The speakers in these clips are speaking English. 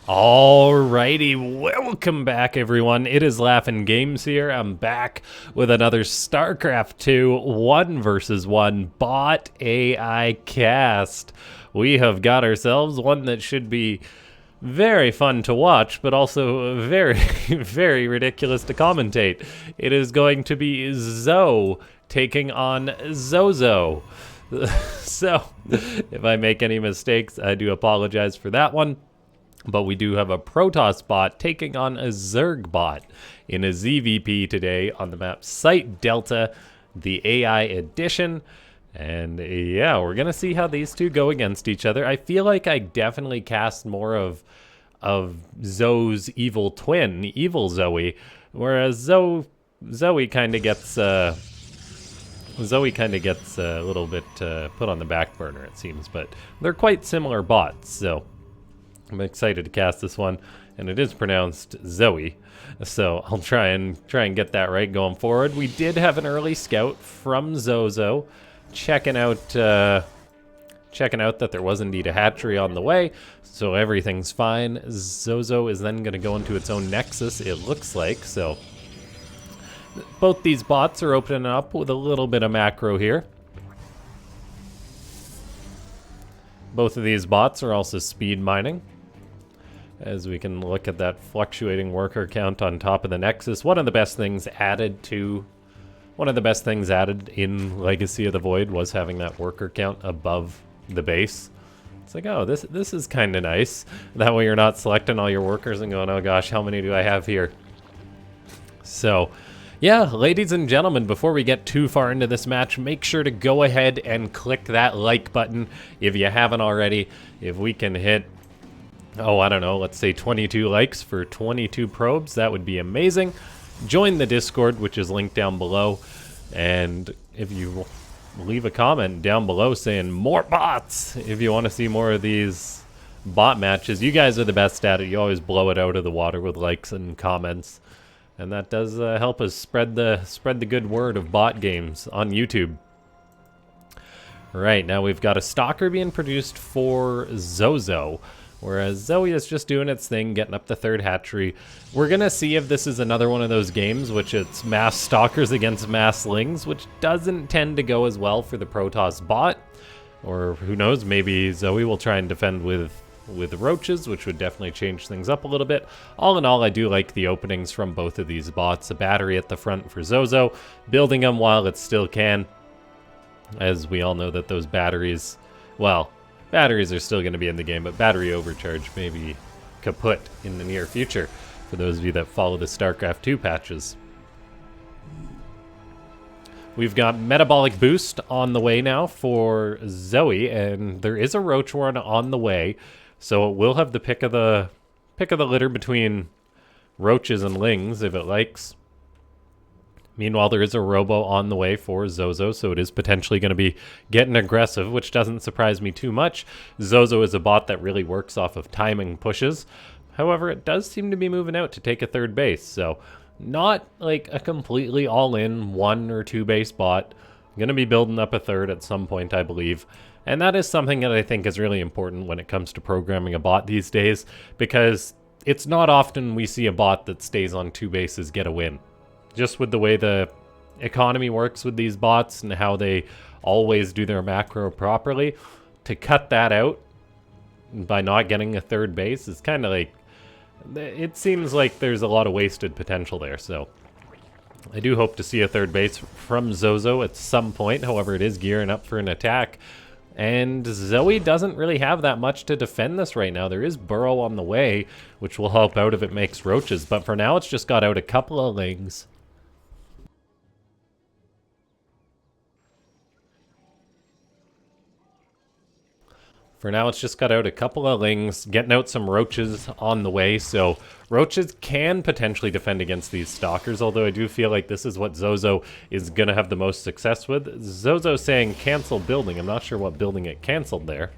Alrighty, welcome back everyone. It is Laughing Games here. I'm back with another StarCraft 2 1 versus 1 bot AI cast. We have got ourselves one that should be very fun to watch, but also very, very ridiculous to commentate. It is going to be Zoe taking on Zozo. So, if I make any mistakes, I do apologize for that one. But we do have a Protoss bot taking on a Zerg bot in a ZVP today on the map Site Delta, the AI edition. And yeah, we're going to see how these two go against each other. I feel like I definitely cast more of Zoe's evil twin, Evil Zoe, whereas Zoe kind of gets a little bit put on the back burner, it seems. But they're quite similar bots, so I'm excited to cast this one, and it is pronounced Zoe, so I'll try and get that right going forward. We did have an early scout from Zozo, checking out that there was indeed a hatchery on the way, so everything's fine. Zozo is then going to go into its own nexus, it looks like. So both these bots are opening up with a little bit of macro here. Both of these bots are also speed mining, as we can look at that fluctuating worker count on top of the Nexus. One of the best things added in Legacy of the Void was having that worker count above the base. It's like, oh, this is kind of nice. That way you're not selecting all your workers and going, oh gosh, how many do I have here? So, yeah, ladies and gentlemen, before we get too far into this match, make sure to go ahead and click that like button if you haven't already. If we can hit, oh, I don't know, let's say 22 likes for 22 probes, that would be amazing. Join the Discord, which is linked down below, and if you leave a comment down below saying more bots, if you want to see more of these bot matches. You guys are the best at it. You always blow it out of the water with likes and comments, and that does help us spread the good word of bot games on YouTube. Right, now we've got a Stalker being produced for Zozo, whereas Zoe is just doing its thing, getting up the third hatchery. We're going to see if this is another one of those games, which it's mass Stalkers against mass Lings, which doesn't tend to go as well for the Protoss bot. Or who knows, maybe Zoe will try and defend with Roaches, which would definitely change things up a little bit. All in all, I do like the openings from both of these bots. A battery at the front for Zozo, building them while it still can. As we all know that those batteries, well, batteries are still going to be in the game, but battery overcharge may be kaput in the near future for those of you that follow the StarCraft 2 patches. We've got Metabolic Boost on the way now for Zoe, and there is a Roach Warren on the way, so it will have the pick of the litter between Roaches and Lings if it likes. Meanwhile, there is a Robo on the way for Zozo, so it is potentially going to be getting aggressive, which doesn't surprise me too much. Zozo is a bot that really works off of timing pushes. However, it does seem to be moving out to take a third base, so not like a completely all-in 1 or 2 base bot. Going to be building up a third at some point, I believe. And that is something that I think is really important when it comes to programming a bot these days, because it's not often we see a bot that stays on 2 bases get a win. Just with the way the economy works with these bots and how they always do their macro properly, to cut that out by not getting a third base is kind of like, it seems like there's a lot of wasted potential there. So I do hope to see a third base from Zozo at some point. However, it is gearing up for an attack, and Zoe doesn't really have that much to defend this right now. There is Burrow on the way, which will help out if it makes Roaches, but for now it's just got out a couple of Lings. For now, it's just got out a couple of Lings, getting out some Roaches on the way, so Roaches can potentially defend against these Stalkers, although I do feel like this is what Zozo is going to have the most success with. Zozo saying cancel building. I'm not sure what building it canceled there.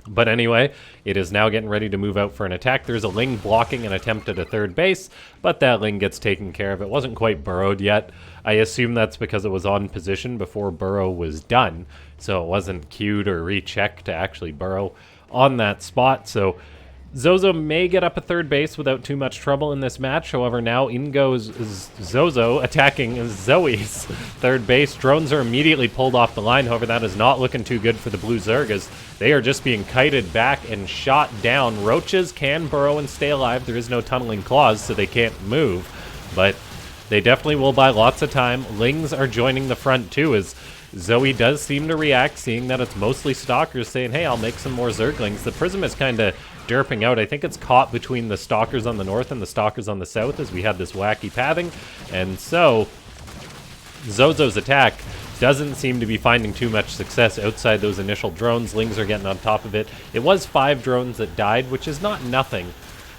But anyway, it is now getting ready to move out for an attack. There's a Ling blocking an attempt at a third base, but that Ling gets taken care of. It wasn't quite burrowed yet. I assume that's because it was on position before burrow was done, so it wasn't queued or rechecked to actually burrow on that spot. So Zozo may get up a third base without too much trouble in this match. However, now in goes Zozo attacking Zoe's third base. Drones are immediately pulled off the line. However, that is not looking too good for the Blue Zerg as they are just being kited back and shot down. Roaches can burrow and stay alive. There is no tunneling claws, so they can't move. But they definitely will buy lots of time. Lings are joining the front too as Zoe does seem to react, seeing that it's mostly Stalkers saying, hey, I'll make some more Zerglings. The Prism is kind of derping out. I think it's caught between the Stalkers on the north and the Stalkers on the south as we had this wacky pathing. And so Zozo's attack doesn't seem to be finding too much success outside those initial drones. Lings are getting on top of it. It was 5 drones that died, which is not nothing.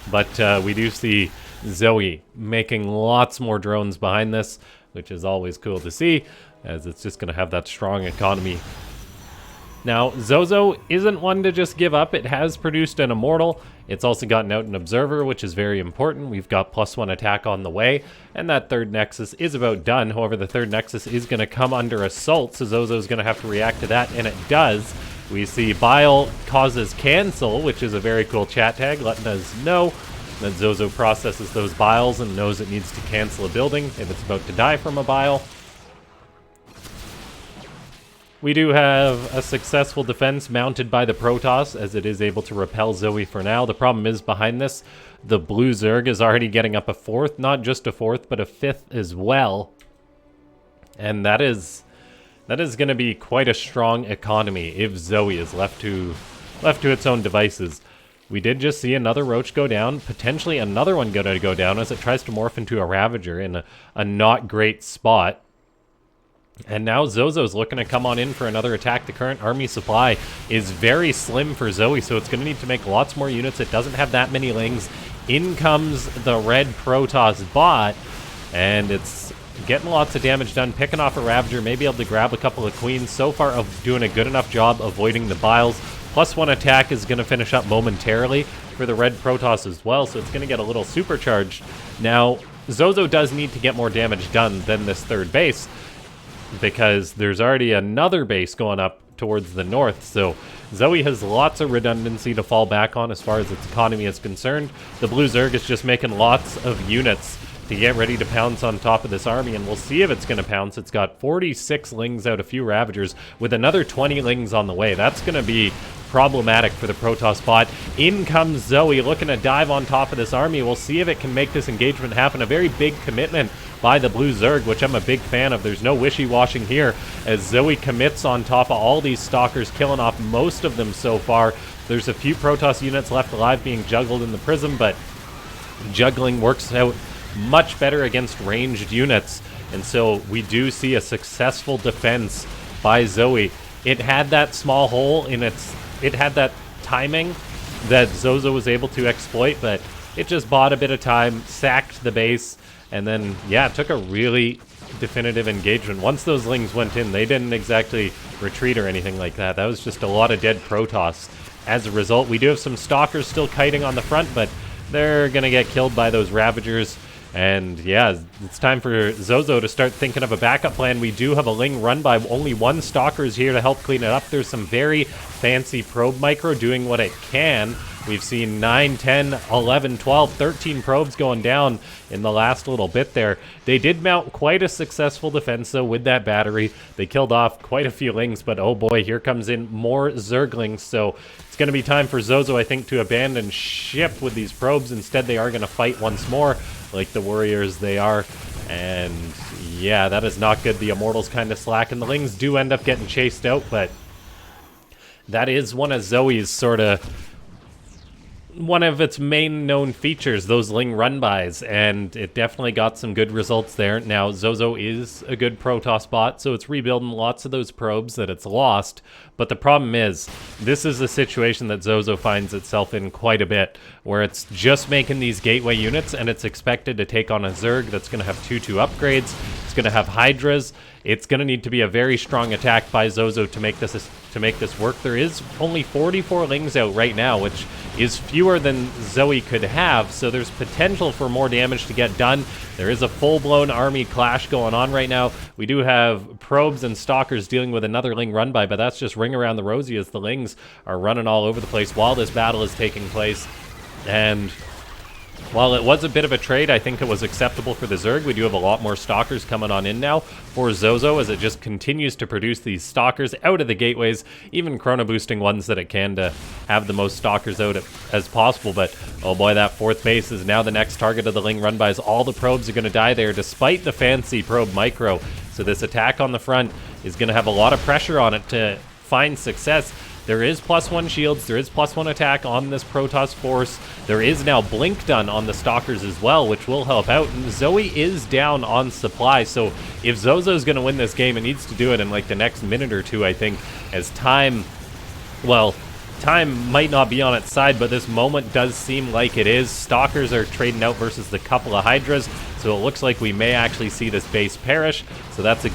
But we do see Zoe making lots more drones behind this, which is always cool to see, as it's just going to have that strong economy. Now, Zozo isn't one to just give up. It has produced an Immortal. It's also gotten out an Observer, which is very important. We've got +1 attack on the way, and that third Nexus is about done. However, the third Nexus is going to come under assault, so Zozo's going to have to react to that, and it does. We see Bile causes cancel, which is a very cool chat tag, letting us know that Zozo processes those Biles and knows it needs to cancel a building if it's about to die from a Bile. We do have a successful defense mounted by the Protoss, as it is able to repel Zoe for now. The problem is behind this, the Blue Zerg is already getting up a 4th, not just a 4th, but a 5th as well. And that is going to be quite a strong economy if Zoe is left to its own devices. We did just see another Roach go down, potentially another one going to go down as it tries to morph into a Ravager in a not great spot. And now Zozo's looking to come on in for another attack. The current army supply is very slim for Zoe, so it's going to need to make lots more units. It doesn't have that many Lings. In comes the red Protoss bot, and it's getting lots of damage done, picking off a Ravager, maybe able to grab a couple of Queens. So far, of doing a good enough job avoiding the Biles. +1 attack is going to finish up momentarily for the red Protoss as well, so it's going to get a little supercharged. Now, Zozo does need to get more damage done than this third base, because there's already another base going up towards the north, so Zoe has lots of redundancy to fall back on as far as its economy is concerned. The Blue Zerg is just making lots of units to get ready to pounce on top of this army, and we'll see if it's going to pounce. It's got 46 Lings out, a few Ravagers, with another 20 Lings on the way. That's going to be problematic for the Protoss bot. In comes Zoe, looking to dive on top of this army. We'll see if it can make this engagement happen. A very big commitment by the Blue Zerg, which I'm a big fan of. There's no wishy-washing here, as Zoe commits on top of all these Stalkers, killing off most of them so far. There's a few Protoss units left alive being juggled in the Prism, but juggling works out much better against ranged units, and so we do see a successful defense by Zoe. It had that small hole in it had that timing that Zozo was able to exploit, but it just bought a bit of time, sacked the base, and then, yeah, took a really definitive engagement. Once those Lings went in, they didn't exactly retreat or anything like that. That was just a lot of dead Protoss. As a result, we do have some Stalkers still kiting on the front, but they're going to get killed by those Ravagers. And yeah, it's time for Zozo to start thinking of a backup plan. We do have a Ling run by. Only 1 Stalker is here to help clean it up. There's some very fancy probe micro doing what it can. We've seen 9, 10, 11, 12, 13 probes going down in the last little bit there. They did mount quite a successful defense, though, with that battery. They killed off quite a few Lings, but oh boy, here comes in more Zerglings. So it's going to be time for Zozo, I think, to abandon ship with these probes. Instead, they are going to fight once more, like the warriors they are. And yeah, that is not good. The Immortals kind of slack, and the Lings do end up getting chased out, but that is one of Zoe's sort of one of its main known features, those Ling run-bys, and it definitely got some good results there. Now, Zozo is a good Protoss bot, so it's rebuilding lots of those probes that it's lost, but the problem is, this is a situation that Zozo finds itself in quite a bit, where it's just making these gateway units, and it's expected to take on a Zerg that's going to have 2/2 upgrades, it's going to have Hydras. It's going to need to be a very strong attack by Zozo to make this work. There is only 44 Lings out right now, which is fewer than Zoe could have, so there's potential for more damage to get done. There is a full-blown army clash going on right now. We do have probes and Stalkers dealing with another Ling run-by, but that's just ring around the rosy as the Lings are running all over the place while this battle is taking place. And while it was a bit of a trade, I think it was acceptable for the Zerg. We do have a lot more Stalkers coming on in now for Zozo as it just continues to produce these Stalkers out of the gateways, even chrono boosting ones that it can to have the most Stalkers out as possible. But oh boy, that fourth base is now the next target of the Ling run-bys. All the probes are going to die there despite the fancy probe micro. So this attack on the front is going to have a lot of pressure on it to find success. There is +1 shields, there is +1 attack on this Protoss force. There is now blink done on the Stalkers as well, which will help out. And Zoe is down on supply, so if Zozo's going to win this game, it needs to do it in like the next minute or two, I think, as time, well, time might not be on its side, but this moment does seem like it is. Stalkers are trading out versus the couple of Hydras, so it looks like we may actually see this base perish. So that's a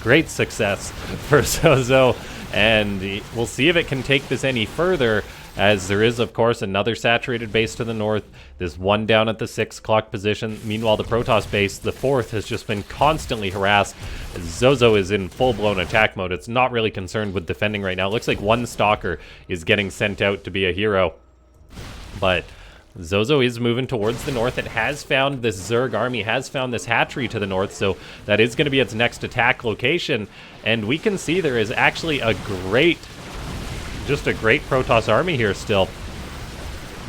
great success for Zozo. And we'll see if it can take this any further, as there is, of course, another saturated base to the north. There's one down at the 6 o'clock position. Meanwhile, the Protoss base, the 4th, has just been constantly harassed. Zozo is in full-blown attack mode. It's not really concerned with defending right now. It looks like one Stalker is getting sent out to be a hero. But Zozo is moving towards the north. It has found this Zerg army, has found this hatchery to the north, so that is going to be its next attack location. And we can see there is actually a great Protoss army here still.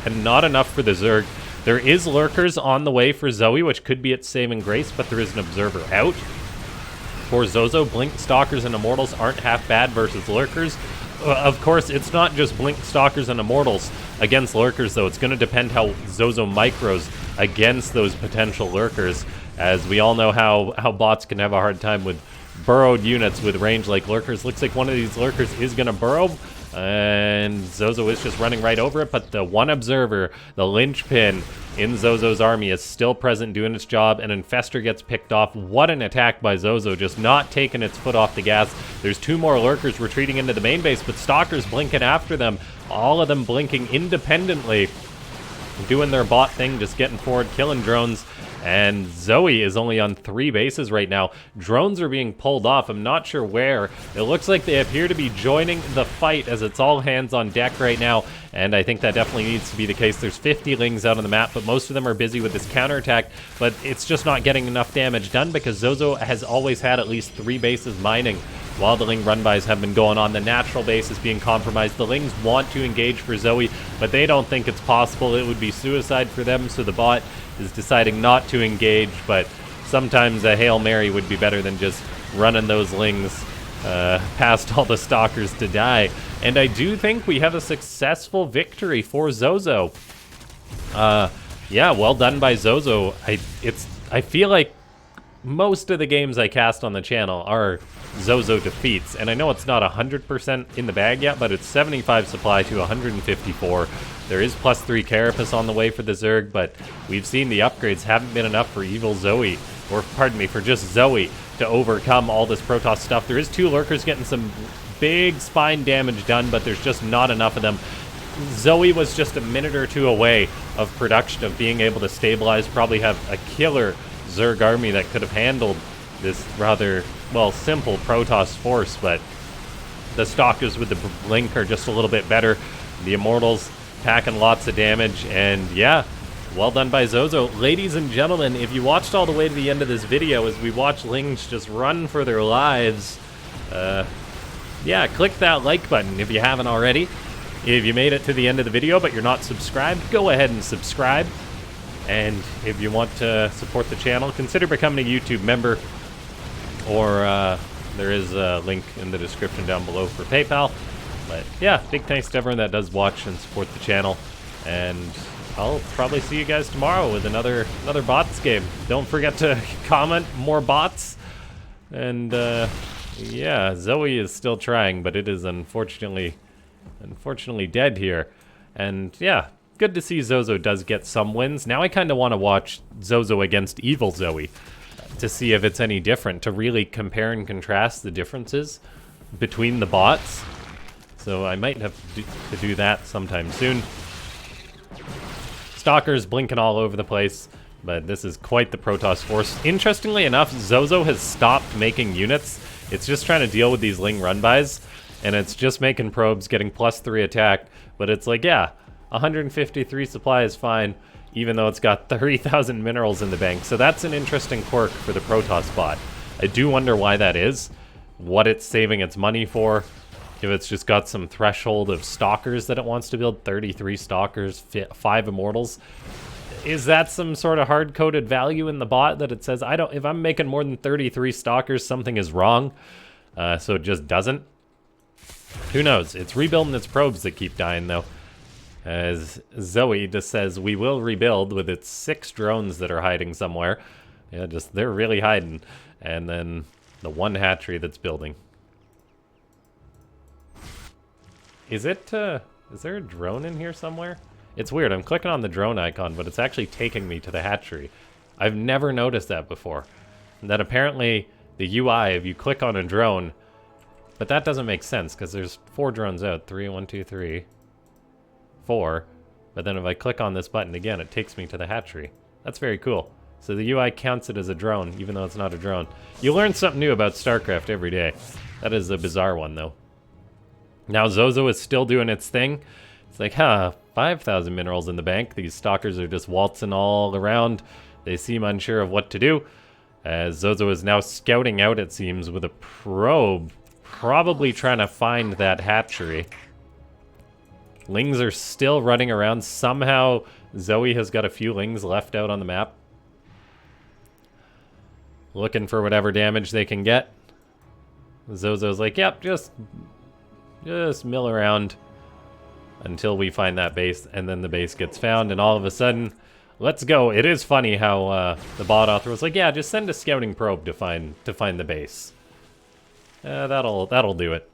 And not enough for the Zerg. There is lurkers on the way for Zoe, which could be its saving grace, but there is an observer out. For Zozo, Blink, Stalkers, and Immortals aren't half bad versus lurkers. Of course, it's not just Blink, Stalkers, and Immortals against lurkers, though. It's going to depend how Zozo micros against those potential lurkers, as we all know how bots can have a hard time with burrowed units with range like lurkers. Looks like one of these lurkers is going to burrow, and Zozo is just running right over it, but the one observer, the linchpin in Zozo's army, is still present doing its job, and Infestor gets picked off. What an attack by Zozo, just not taking its foot off the gas. There's two more lurkers retreating into the main base, but Stalkers blinking after them, all of them blinking independently, doing their bot thing, just getting forward, killing drones. And Zoe is only on 3 bases right now. Drones are being pulled off. I'm not sure where. It looks like they appear to be joining the fight, as it's all hands on deck right now. And I think that definitely needs to be the case. There's 50 Lings out on the map, but most of them are busy with this counterattack. But it's just not getting enough damage done, because Zozo has always had at least 3 bases mining while the Ling run-bys have been going on. The natural base is being compromised. The Lings want to engage for Zoe, but they don't think it's possible. It would be suicide for them, so the bot is deciding not to engage, but sometimes a Hail Mary would be better than just running those Lings past all the Stalkers to die. And I do think we have a successful victory for Zozo. Yeah, well done by Zozo. I feel like most of the games I cast on the channel are Zozo defeats, and I know it's not 100% in the bag yet, but it's 75 supply to 154. There is +3 Carapace on the way for the Zerg, but we've seen the upgrades haven't been enough for evil Zoe, or pardon me, for just Zoe to overcome all this Protoss stuff. There is 2 lurkers getting some big spine damage done, but there's just not enough of them. Zoe was just a minute or 2 away of production, of being able to stabilize, probably have a killer Zerg army that could have handled this rather, well, simple Protoss force, but the Stalkers with the Blink are just a little bit better. The Immortals packing lots of damage, and yeah, well done by Zozo. Ladies and gentlemen, if you watched all the way to the end of this video as we watch Lings just run for their lives, yeah, click that like button if you haven't already. If you made it to the end of the video but you're not subscribed, go ahead and subscribe. And if you want to support the channel, consider becoming a YouTube member, or there is a link in the description down below for PayPal. But yeah, big thanks to everyone that does watch and support the channel, and I'll probably see you guys tomorrow with another bots game. Don't forget to comment more bots, and yeah, Zoe is still trying, but it is unfortunately dead here. And yeah, good to see Zozo does get some wins. Now I kind of want to watch Zozo against evil Zoe to see if it's any different, to really compare and contrast the differences between the bots. So I might have to do that sometime soon. Stalkers blinking all over the place, but this is quite the Protoss force. Interestingly enough, Zozo has stopped making units. It's just trying to deal with these Ling run-bys, and it's just making probes, getting +3 attack. But it's like, yeah, 153 supply is fine, even though it's got 30,000 minerals in the bank. So that's an interesting quirk for the Protoss bot. I do wonder why that is, what it's saving its money for, if it's just got some threshold of stalkers that it wants to build, 33 stalkers, 5 immortals. Is that some sort of hard-coded value in the bot that it says, if I'm making more than 33 stalkers, something is wrong, so it just doesn't? Who knows? It's rebuilding its probes that keep dying, though. As Zoe just says, we will rebuild with its 6 drones that are hiding somewhere. Yeah, they're really hiding. And then the 1 hatchery that's building. Is there a drone in here somewhere? It's weird, I'm clicking on the drone icon, but it's actually taking me to the hatchery. I've never noticed that before. That apparently the UI, if you click on a drone, but that doesn't make sense, because there's 4 drones out. 3, 1, 2, 3, 4. But then if I click on this button again, it takes me to the hatchery. That's very cool. So the UI counts it as a drone, even though it's not a drone. You learn something new about StarCraft every day. That is a bizarre one, though. Now Zozo is still doing its thing. It's like, 5,000 minerals in the bank. These stalkers are just waltzing all around. They seem unsure of what to do. As Zozo is now scouting out, it seems, with a probe. Probably trying to find that hatchery. Lings are still running around. Somehow Zoe has got a few Lings left out on the map. Looking for whatever damage they can get. Zozo's like, yep, just mill around until we find that base, and then the base gets found, and all of a sudden, let's go. It is funny how the bot author was like, yeah, just send a scouting probe to find the base. That'll do it.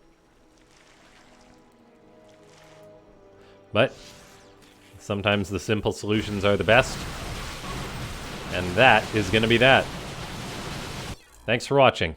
But sometimes the simple solutions are the best, and that is going to be that. Thanks for watching.